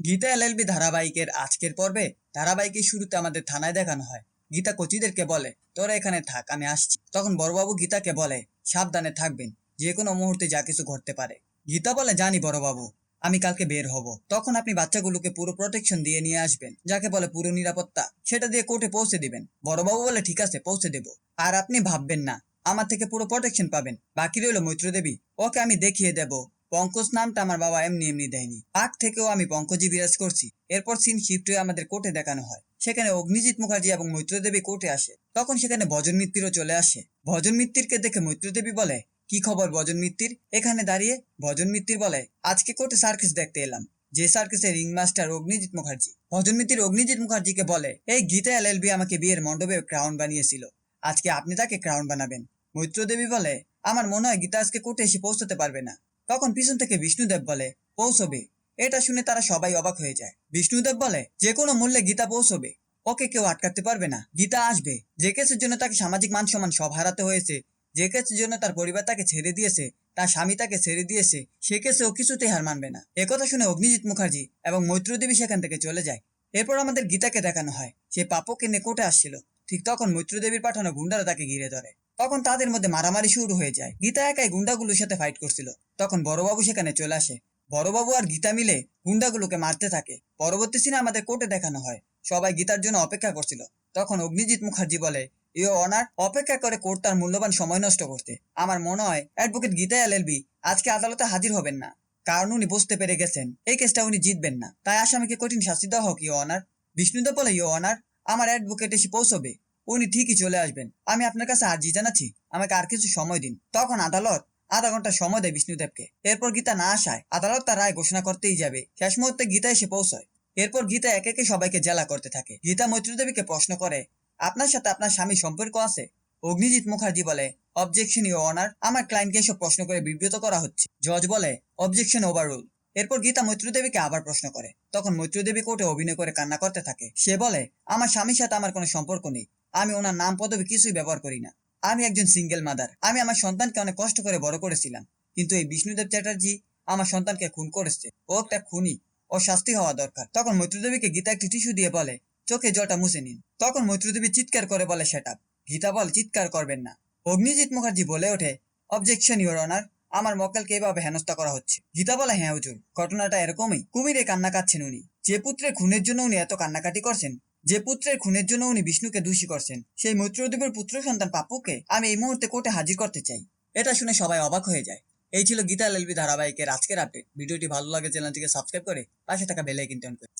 Gita LLB ধারাবাহিকের আজকের পর্বে ধারাবাহিকের শুরুতে আমাদের থানায় দেখানো হয়। গীতা কচিদেরকে বলে, তোরা এখানে থাক, আমি আসছি। তখন বড়বাবু গীতাকে বলে, সাবধানে থাকবেন, যে কোনো মুহূর্তে যা কিছু ঘটতে পারে। গীতা বলে, জানি বড়বাবু, আমি কালকে বের হব। তখন আপনি বাচ্চাগুলোকে পুরো প্রোটেকশন দিয়ে নিয়ে আসবেন, যাকে বলে পুরো নিরাপত্তা, সেটা দিয়ে কোর্টে পৌঁছে দিবেন। বড়বাবু বলে, ঠিক আছে, পৌঁছে দেব। আর আপনি ভাববেন না, আমার থেকে পুরো প্রোটেকশন পাবেন। বাকি রইল মৈত্রদেবী, ওকে আমি দেখিয়ে দেব পঙ্কজ নামটা আমার বাবা এমনি এমনি দেয়নি। আগ থেকেও আমি পঙ্কজই বিরাজ করছি। এরপর সিন শিফট হয়ে আমাদের কোর্টে দেখানো হয়। সেখানে অগ্নিজিৎ মুখার্জি এবং মৈত্রদেবী কোর্টে আসে। তখন সেখানে ভজন মিত্তিরও চলে আসে। ভজন মিত্তিরকে দেখে মৈত্রদেবী বলে, কি খবর ভজন মিত্তির? এখানে দাঁড়িয়ে ভজন মিত্তির বলে, আজকে কোর্টে সার্কাস দেখতে এলাম, যে সার্কাসের রিংমাস্টার অগ্নিজিৎ মুখার্জি। ভজন মিত্তির অগ্নিজিৎ মুখার্জিকে বলে, এই গীতা এলএলবি আমাকে বিয়ের মণ্ডপে ক্রাউন বানিয়েছিল, আজকে আপনি তাকে ক্রাউন বানাবেন। মৈত্রদেবী বলে, আমার মনে হয় গীতা আজকে কোর্টে এসে পৌঁছতে পারবে না। তখন পিছন থেকে বিষ্ণুদেব বলে, পৌঁছবে। এটা শুনে তারা সবাই অবাক হয়ে যায়। বিষ্ণুদেব বলে, যে কোনো মূল্যে গীতা পৌঁছবে, ওকে কেউ আটকাতে পারবে না। গীতা আসবে। যে কেসের জন্য তাকে সামাজিক মান সম্মান সব হারাতে হয়েছে, যে কেসের জন্য তার পরিবার তাকে ছেড়ে দিয়েছে, তার স্বামী তাকে ছেড়ে দিয়েছে, সে কেসে ও কিছুতেই হার মানবে না। একথা শুনে অগ্নিজিৎ মুখার্জি এবং মৈত্রদেবী সেখান থেকে চলে যায়। এরপর আমাদের গীতাকে দেখানো হয়, সে পাপকে নিয়ে কোর্টে আসছিল। ঠিক তখন মৈত্রদেবীর পাঠানো গুন্ডারা তাকে ঘিরে ধরে। তখন তাদের মধ্যে মারামারি শুরু হয়ে যায়। গীতা একাই গুন্ডাগুলোর সাথে ফাইট করছিল। তখন বড়বাবু সেখানে চলে আসে। বড়বাবু আর গীতা মিলে গুন্ডাগুলোকে মারতে থাকে। পরবর্তী সিনে আমাদের কোর্টে দেখানো হয়, সবাই গীতার জন্য অপেক্ষা করছিল। তখন অগ্নিজিৎ মুখার্জি বলে, ইয়ো অনার, অপেক্ষা করে কোর্ট তার মূল্যবান সময় নষ্ট করতে। আমার মনে হয় অ্যাডভোকেট গীতা এলএলবি আজকে আদালতে হাজির হবেন না, কারণ উনি বুঝতে পেরে গেছেন এই কেসটা উনি জিতবেন না। তাই আসামিকে কঠিন শাস্তি দেওয়া হোক ইয়ো অনার। বিষ্ণুদেব বলে, ইয়ো অনার, আমার অ্যাডভোকেট এসে পৌঁছবে, উনি ঠিকই চলে আসবেন। আমি আপনার কাছে আর্জি জানাচ্ছি, আমাকে আর কিছু সময় দিন। তখন আদালত আধা ঘন্টা সময় দেয় বিষ্ণুদেবকে। এরপর গীতা না আসায় আদালত তার রায় ঘোষণা করতেই যাবে। শেষ মুহূর্তে গীতা এসে পৌঁছয়। এরপর গীতা একে একে সবাইকে জেলা করতে থাকে। গীতা মৈত্রদেবীকে প্রশ্ন করে, আপনার সাথে আপনার স্বামী সম্পর্ক আছে? অগ্নিজিৎ মুখার্জি বলে, অবজেকশন ইউর অনার, আমার ক্লায়েন্টকে এসব প্রশ্ন করে বিব্রত করা হচ্ছে। জজ বলে, অবজেকশন ওভাররুল। এরপর গীতা মৈত্রদেবীকে আবার প্রশ্ন করে। তখন মৈত্রদেবী কোর্টে অভিনয় করে কান্না করতে থাকে। সে বলে, আমার স্বামীর সাথে আমার কোনো সম্পর্ক নেই, আমি ওনার নাম পদবি কিছুই ব্যবহার করি না। আমি একজন সিঙ্গেল মাদার। আমি আমার সন্তানকে অনেক কষ্ট করে বড় করেছিলাম, কিন্তু এই বিষ্ণুদেব চ্যাটার্জি আমার সন্তানকে খুন করেছে। ও একটা খুনি, ও শাস্তি হওয়া দরকার। তখন মৈত্রদেবীকে গীতা একটি টিস্যু দিয়ে বলে, চোখে জলটা মুছে নিন। তখন মৈত্রদেবী চিৎকার করে বলে, সেট আপ। গীতা বলে, চিৎকার করবেন না। অগ্নিজিৎ মুখার্জি বলে ওঠে, অবজেকশন ইউর অনার, আমার মক্কেলকে এভাবে হেনস্থা করা হচ্ছে। গীতা বলে, হ্যাঁ হুজুর, ঘটনাটা এরকমই। কুমিরে কান্না কাচ্ছেন উনি। যে পুত্রের খুনের জন্য উনি এত কান্নাকাটি করছেন, যে পুত্রের খুনের জন্য উনি বিষ্ণুকে দোষী করছেন, সেই মৈত্রদেবের পুত্র সন্তান পাপ্পুকে আমি এই মুহূর্তে কোর্টে হাজির করতে চাই। এটা শুনে সবাই অবাক হয়ে যায়। এই ছিল গীতা এলএলবি ধারাবাহিকের আজকের আপডেট। ভিডিওটি ভালো লাগে চ্যানেলটিকে সাবস্ক্রাইব করে পাশে থাকা বেল আইকনটি অন করে